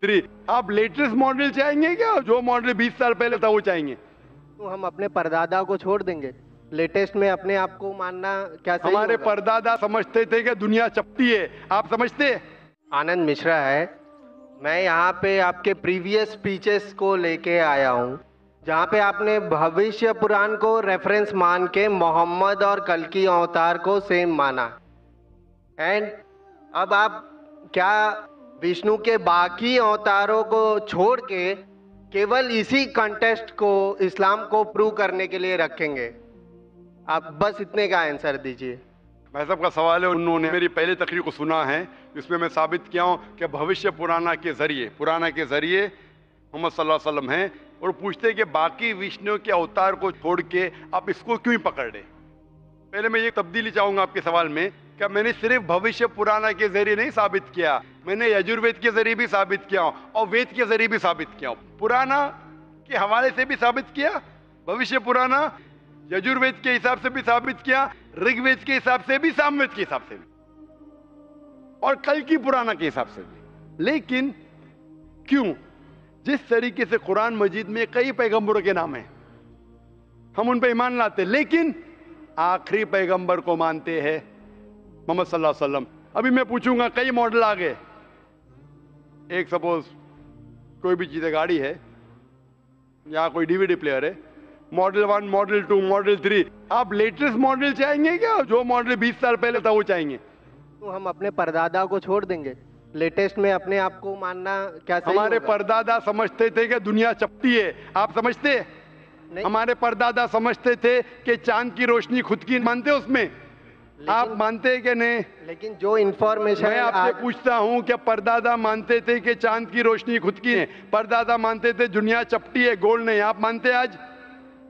3। आप latest model चाहेंगे क्या? जो मॉडल 20 साल पहले था वो चाहेंगे? तो हम अपने परदादा को छोड़ देंगे? लेटेस्ट में अपने आप को मानना क्या सही हमारे होगा? परदादा समझते थे कि दुनिया चपटी है, आप समझते? आनंद मिश्रा है। मैं यहाँ पे आपके प्रीवियस स्पीचेस को लेके आया हूँ, जहाँ पे आपने भविष्य पुराण को रेफरेंस मान के मोहम्मद और कल्कि अवतार को सेम माना। एंड अब आप क्या विष्णु के बाकी अवतारों को छोड़ के केवल इसी कंटेस्ट को इस्लाम को प्रूव करने के लिए रखेंगे? आप बस इतने का आंसर दीजिए। भाई साहब का सवाल है, उन्होंने मेरी पहली तकरीर को सुना है, इसमें मैं साबित किया हूँ कि भविष्य पुराना के जरिए मोहम्मद सल्लल्लाहु अलैहि वसल्लम हैं, और पूछते हैं कि बाकी विष्णु के अवतार को छोड़ के आप इसको क्यों ही पकड़ रहे? पहले मैं ये तब्दीली चाहूंगा आपके सवाल में, क्या मैंने सिर्फ भविष्य पुराना के जरिए नहीं साबित किया, मैंने यजुर्वेद के जरिए भी साबित किया और वेद के जरिए भी साबित किया। पुराना के हवाले से भी साबित किया, भविष्य पुराना यजुर्वेद के हिसाब से भी साबित किया, ऋग्वेद के हिसाब से भी, सामवेद के हिसाब से भी, और कल की पुराना के हिसाब से भी। लेकिन क्यों? जिस तरीके से कुरान मजीद में कई पैगंबरों के नाम हैं, हम उन पर ईमान लाते, लेकिन आखिरी पैगंबर को मानते हैं मोहम्मद सल्लल्लाहु अलैहि वसल्लम। अभी मैं पूछूंगा, कई मॉडल आ गए। एक सपोज कोई भी चीज़ है, गाड़ी है या कोई डीवीडी प्लेयर है, मॉडल 1, मॉडल 2, मॉडल 3। आप लेटेस्ट मॉडल चाहेंगे क्या? जो मॉडल 20 साल पहले था वो चाहेंगे? तो हम अपने परदादा को छोड़ देंगे? लेटेस्ट में अपने आप को मानना क्या सही हमारे होगा? परदादा समझते थे कि दुनिया चपटी है, आप समझते? नहीं। हमारे परदादा समझते थे कि चांद की रोशनी खुद की, मानते उसमें? आप मानते हैं कि नहीं? लेकिन जो इंफॉर्मेशन मैं आपसे पूछता हूं कि परदादा मानते थे कि चांद की रोशनी खुद की है, परदादा मानते थे दुनिया चपटी है, गोल नहीं, आप मानते? आज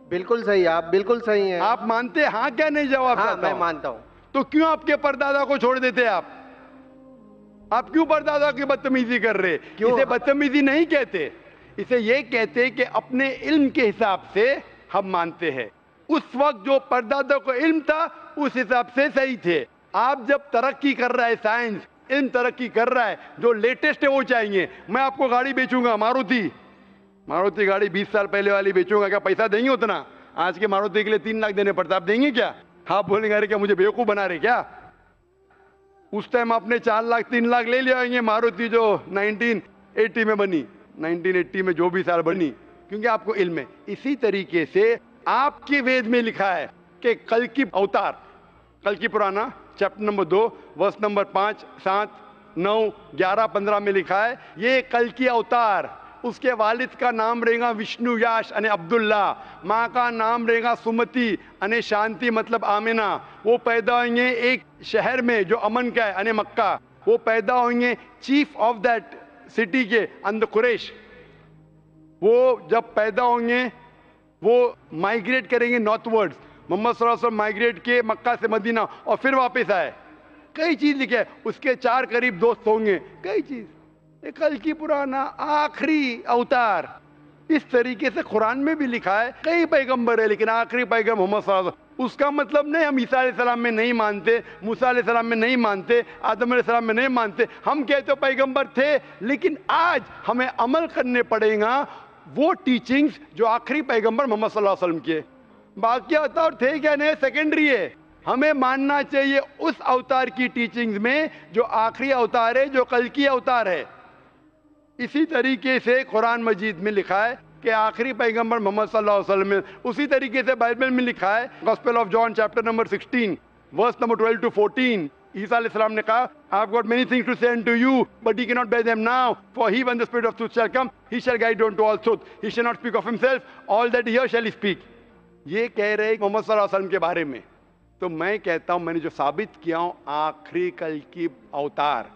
बिल्कुल सही, आप बिल्कुल सही हैं। आप मानते? हाँ क्या नहीं? जवाब हाँ, चाहता मैं हूं। मानता हूँ। तो क्यों आपके परदादा को छोड़ देते? आप क्यों परदादा की बदतमीजी कर रहे? क्यों? इसे बदतमीजी नहीं कहते, इसे ये कहते कि अपने इल्म के हिसाब से हम मानते हैं। उस वक्त जो परदादा को इल्म था उस हिसाब से सही थे। आप जब तरक्की कर रहा है, साइंस इल्म तरक्की कर रहा है, जो लेटेस्ट है वो चाहिए। मैं आपको गाड़ी बेचूंगा, मारुति गाड़ी 20 साल पहले वाली बेचूंगा, क्या पैसा देंगे उतना? आज के मारुति के लिए 3 लाख देने पड़ता, आप देंगे क्या? आप बोलेंगे अरे क्या मुझे बेवकूफ बना रहे क्या? उस टाइम आपने 4 लाख 3 लाख ले लिया मारुति जो 1980 में बनी, 1980 में जो भी साल बनी, क्योंकि आपको इल्म है। इसी तरीके से आपके वेद में लिखा है कि कल की अवतार, कल की पुराना चैप्टर नंबर 2 वर्स नंबर 5, 7, 9, 11, 15 में लिखा है ये कल की अवतार। उसके वालिद का नाम रहेगा विष्णु याश अने अब्दुल्ला, माँ का नाम रहेगा सुमति अने शांति मतलब आमिना। वो पैदा होंगे एक शहर में जो अमन का है अने मक्का। वो पैदा होंगे चीफ ऑफ दैट सिटी के अंदर कुरैश। वो जब पैदा होंगे वो माइग्रेट करेंगे नॉर्थवर्ड्स। मोहम्मद सल्लल्लाहु अलैहि वसल्लम माइग्रेट किए मक्का से मदीना और फिर वापस आए। कई चीज लिखे है, उसके 4 करीब दोस्त होंगे, कई चीज। कल की पुराना आखिरी अवतार, इस तरीके से कुरान में भी लिखा है। कई पैगंबर है लेकिन आखिरी पैगंबर मोहम्मद सल्लल्लाहु अलैहि वसल्लम। उसका मतलब नहीं हम ईसा अलैहिस्सलाम में नहीं मानते, मूसा अलैहिस्सलाम में नहीं मानते, आदम अलैहिस्सलाम में नहीं मानते। हम कहते हो पैगंबर थे, लेकिन आज हमें अमल करने पड़ेगा वो टीचिंग्स जो आखिरी पैगंबर मोहम्मद सल्लल्लाहु अलैहि वसल्लम के। बाकी अवतार थे क्या नहीं, सेकेंडरी है। हमें मानना चाहिए उस अवतार की टीचिंग्स में जो आखिरी अवतार है, जो कल की अवतार है। इसी तरीके से कुरान मजीद में लिखा है कि आखिरी पैगंबर मोहम्मद सल्लल्लाहु अलैहि वसल्लम है। उसी तरीके से बाइबल में लिखा है, gospel of John chapter number 16 verse number 12 to 14, ईसा अलैहिस्सलाम ने कहा I have got many things to say to you but you can not bear them now, for he when the spirit of truth shall come he shall guide you to all truth, he shall not speak of himself, all that he hear shall speak. ये कह रहे हैं मोहम्मद सल्लल्लाहु अलैहि वसल्लम के बारे में। तो मैं कहता हूं, मैंने जो साबित किया हूं आखिरी कल की अवतार।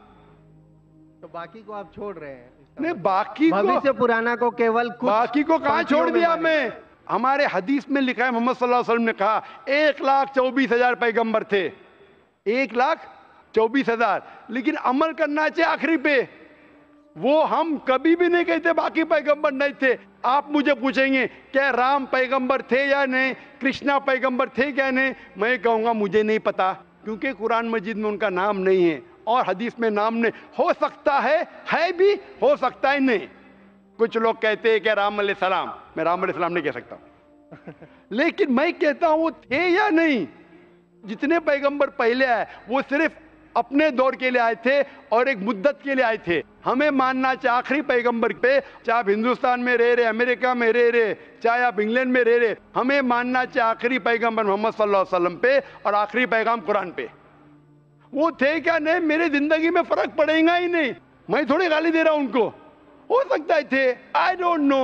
तो बाकी को आप छोड़ रहे हैं? नहीं, बाकी भविष्य पुराना को केवल कुछ बाकी को कहां छोड़ दिया मैं? हमारे हदीस में लिखा है मोहम्मद सल्लल्लाहु अलैहि वसल्लम ने कहा 1,24,000 पैगंबर थे, 1,24,000, लेकिन अमल करना चाहिए आखिरी पे। वो हम कभी भी नहीं कहते बाकी पैगंबर नहीं थे। आप मुझे पूछेंगे क्या राम पैगंबर थे या नहीं, कृष्णा पैगंबर थे क्या नहीं, मैं कहूंगा मुझे नहीं पता, क्योंकि कुरान मजीद में उनका नाम नहीं है और हदीस में नाम नहीं। हो सकता है भी, हो सकता है नहीं। कुछ लोग कहते हैं कि राम अलैहिस्सलाम, मैं राम अलैहिस्सलाम नहीं कह सकता लेकिन मैं कहता हूं वो थे या नहीं। जितने पैगंबर पहले आए वो सिर्फ अपने दौर के लिए आए थे और एक मुद्दत के लिए आए थे। हमें मानना चाहिए आखिरी पैगंबर पे, चाहे आप हिंदुस्तान में रह रहे, अमेरिका में रह रहे, चाहे आप इंग्लैंड में रह रहे, हमें मानना चाहिए आखिरी पैगंबर मोहम्मद सल्लल्लाहु अलैहि वसल्लम पे और आखिरी पैगाम कुरान पे। वो थे क्या नहीं, मेरी जिंदगी में फर्क पड़ेगा ही नहीं। मैं थोड़ी गाली दे रहा हूं उनको, हो सकता है थे, आई डोंट नो।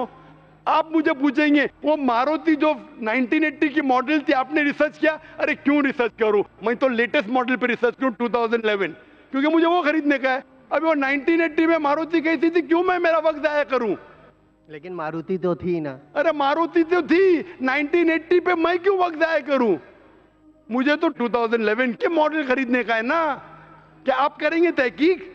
आप मुझे पूछेंगे वो मारुति जो 1980 की मॉडल थी आपने रिसर्च किया? अरे क्यों रिसर्च करूं, मैं तो लेटेस्ट मॉडल पे रिसर्च करूं 2011, क्योंकि मुझे वो खरीदने का है। अभी वो 1980 में मारुति कैसी थी, क्यों मैं मेरा वक्त जाया करूं? लेकिन मारुति तो थी ना। अरे मारुति तो थी 1980 पे, मैं क्यों वक्त जाया करूं? मुझे तो 2011 के मॉडल खरीदने का है ना। क्या आप करेंगे तहकीक?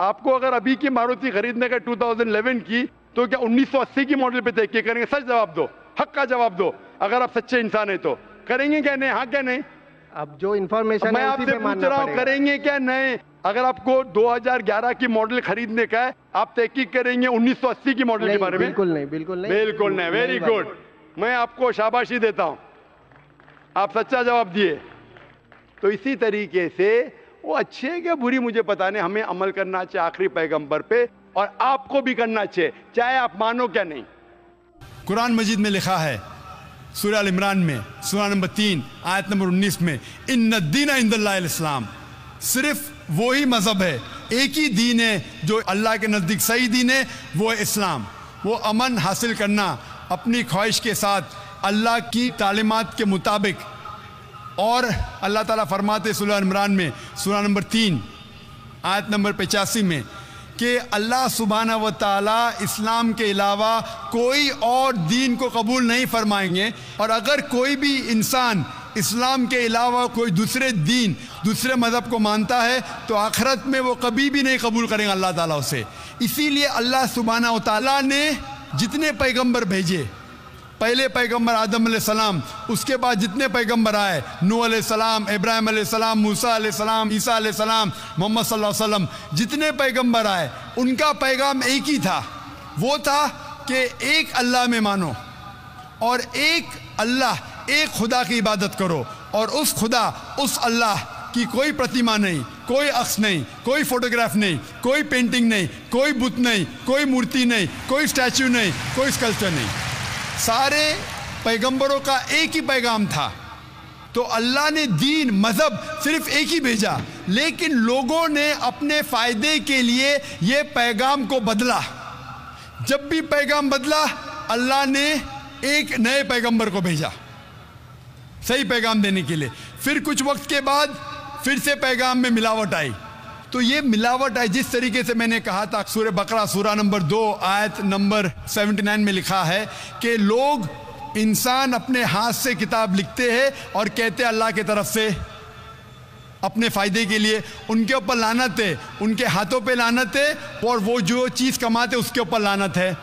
आपको अगर अभी की मारुति खरीदने का 2011 की, तो क्या 1980 की मॉडल पे तहकीक करेंगे? सच जवाब दो, हक का जवाब दो। अगर आप सच्चे इंसान है तो करेंगे क्या नहीं? हाँ क्या नहीं? अब जो इंफॉर्मेशन मैं आपसे पूछ रहा हूँ, करेंगे क्या नहीं? अगर आपको 2011 की मॉडल खरीदने का है, आप तहकीक करेंगे 1980 की मॉडल के बारे में? बिल्कुल नहीं, बिल्कुल नहीं, बिल्कुल नहीं। वेरी गुड, मैं आपको शाबाशी देता हूं, आप सच्चा जवाब दिए। तो इसी तरीके से वो अच्छे है क्या बुरी मुझे पता नहीं, हमें अमल करना चाहिए आखिरी पैगंबर पे, और आपको भी करना चाहिए, चाहे आप मानो क्या नहीं। कुरान मजीद में लिखा है सूरह अल इमरान में सूरह नंबर 3 आयत नंबर 19 में, इन्ना दीना इंदल्लाहिल इस्लाम, सिर्फ वही मजहब है, एक ही दीन है जो अल्लाह के नज़दीक सही दीन है, वो है इस्लाम। वो अमन हासिल करना अपनी ख्वाहिश के साथ अल्लाह की तालीमात के मुताबिक। और अल्लाह ताला फरमाते सूरह इमरान में सूरह नंबर 3 आयत नंबर 85 में कि अल्लाह सुब्हाना व ताला इस्लाम के अलावा कोई और दीन को कबूल नहीं फरमाएंगे, और अगर कोई भी इंसान इस्लाम के अलावा कोई दूसरे दीन, दूसरे मज़हब को मानता है तो आखिरत में वो कभी भी नहीं कबूल करेंगे अल्लाह ताला उसे। इसीलिए अल्लाह सुब्हाना व ताला ने जितने पैगंबर भेजे, पहले पैगंबर आदम अलैहिस्सलाम, उसके बाद जितने पैगंबर आए, नूह अलैहिस्सलाम, इब्राहिम अलैहिस्सलाम, मूसा अलैहिस्सलाम, ईसा अलैहिस्सलाम, मोहम्मद सल्लल्लाहु अलैहि वसल्लम, जितने पैगंबर आए उनका पैगाम एक ही था। वो था कि एक अल्लाह में मानो और एक अल्लाह, एक खुदा की इबादत करो, और उस खुदा, उस अल्लाह की कोई प्रतिमा नहीं, कोई अक्स नहीं, कोई फोटोग्राफ नहीं, कोई पेंटिंग नहीं, कोई बुत नहीं, कोई मूर्ति नहीं, कोई स्टैचू नहीं, कोई स्कल्पचर नहीं। सारे पैगंबरों का एक ही पैगाम था। तो अल्लाह ने दीन, मजहब सिर्फ एक ही भेजा, लेकिन लोगों ने अपने फायदे के लिए ये पैगाम को बदला। जब भी पैगाम बदला, अल्लाह ने एक नए पैगंबर को भेजा सही पैगाम देने के लिए। फिर कुछ वक्त के बाद फिर से पैगाम में मिलावट आई। तो ये मिलावट आई, जिस तरीके से मैंने कहा था, सूरह बकरा सूरह नंबर 2 आयत नंबर 79 में लिखा है कि लोग, इंसान अपने हाथ से किताब लिखते हैं और कहते हैं अल्लाह की तरफ से अपने फ़ायदे के लिए। उनके ऊपर लानत है, उनके हाथों पे लानत है, और वो जो चीज़ कमाते उसके ऊपर लानत है।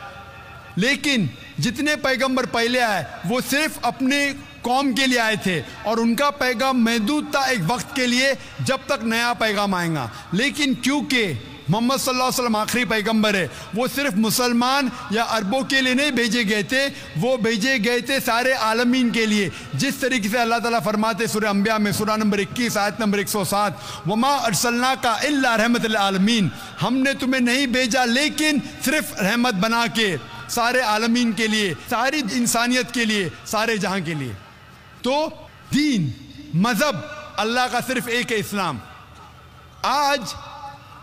लेकिन जितने पैगंबर पहले आए वो सिर्फ अपने कौम के लिए आए थे, और उनका पैगाम महदूद था एक वक्त के लिए, जब तक नया पैगाम आएगा। लेकिन क्योंकि मोहम्मद सल्लल्लाहु अलैहि वसल्लम आखिरी पैगंबर है, वो सिर्फ मुसलमान या अरबों के लिए नहीं भेजे गए थे, वो भेजे गए थे सारे आलमीन के लिए। जिस तरीके से अल्लाह ताला फरमाते सूरह अंबिया में सूरह नंबर 21 आयत नंबर 107, वमा अरसलनाका इल्ला रहमतल आलमीन, हमने तुम्हें नहीं भेजा लेकिन सिर्फ रहमत बना के सारे आलमीन के लिए, सारी इंसानियत के लिए, सारे जहां के लिए। तो दीन, मजहब अल्लाह का सिर्फ एक है, इस्लाम। आज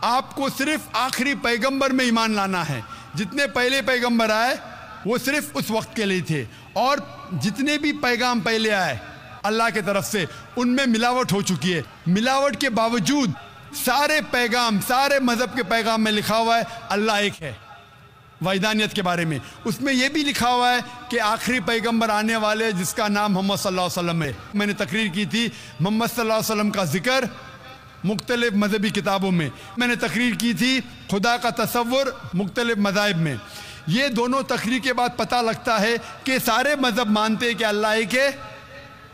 आपको सिर्फ आखिरी पैगंबर में ईमान लाना है। जितने पहले पैगंबर आए वो सिर्फ उस वक्त के लिए थे, और जितने भी पैगाम पहले आए अल्लाह के तरफ से, उनमें मिलावट हो चुकी है। मिलावट के बावजूद सारे पैगाम, सारे मजहब के पैगाम में लिखा हुआ है अल्लाह एक है। वैदानियत के बारे में उसमें यह भी लिखा हुआ है कि आखिरी पैगंबर आने वाले जिसका नाम मोहम्मद सल्लल्लाहु अलैहि वसल्लम है। मैंने तकरीर की थी मोहम्मद सल्लल्लाहु अलैहि वसल्लम का जिक्र मुख्तलिफ मजहबी किताबों में। मैंने तकरीर की थी खुदा का तसव्वुर मुख्तलिफ मज़ाहिब में। ये दोनों तकरीर के बाद पता लगता है कि सारे मजहब मानते हैं कि अल्लाह एक है,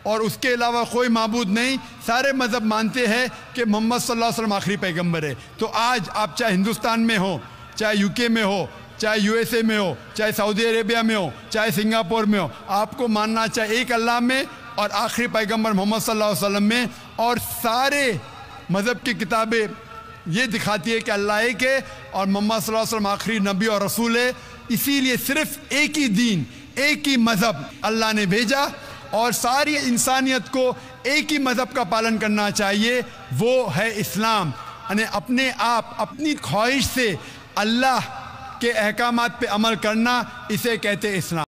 और उसके अलावा कोई माबूद नहीं, सारे मज़हब मानते हैं कि मोहम्मद सल्लल्लाहु अलैहि वसल्लम आखिरी पैगंबर है। तो आज आप चाहे हिंदुस्तान में हो, चाहे यूके में हो, चाहे यूएसए में हो, चाहे सऊदी अरेबिया में हो, चाहे सिंगापुर में हो, आपको मानना चाहिए एक अल्लाह में और आखिरी पैगंबर मोहम्मद सल्लल्लाहु अलैहि वसल्लम में। और सारे मज़हब की किताबें ये दिखाती है कि अल्लाह एक है और मोहम्मद सल्लल्लाहु अलैहि वसल्लम आखिरी नबी और रसूल है। इसीलिए सिर्फ एक ही दीन, एक ही मज़हब अल्लाह ने भेजा और सारी इंसानियत को एक ही मज़हब का पालन करना चाहिए, वो है इस्लाम। यानी अपने आप अपनी ख्वाहिश से अल्लाह के अहकामात पे अमल करना, इसे कहते हैं इस्लाम।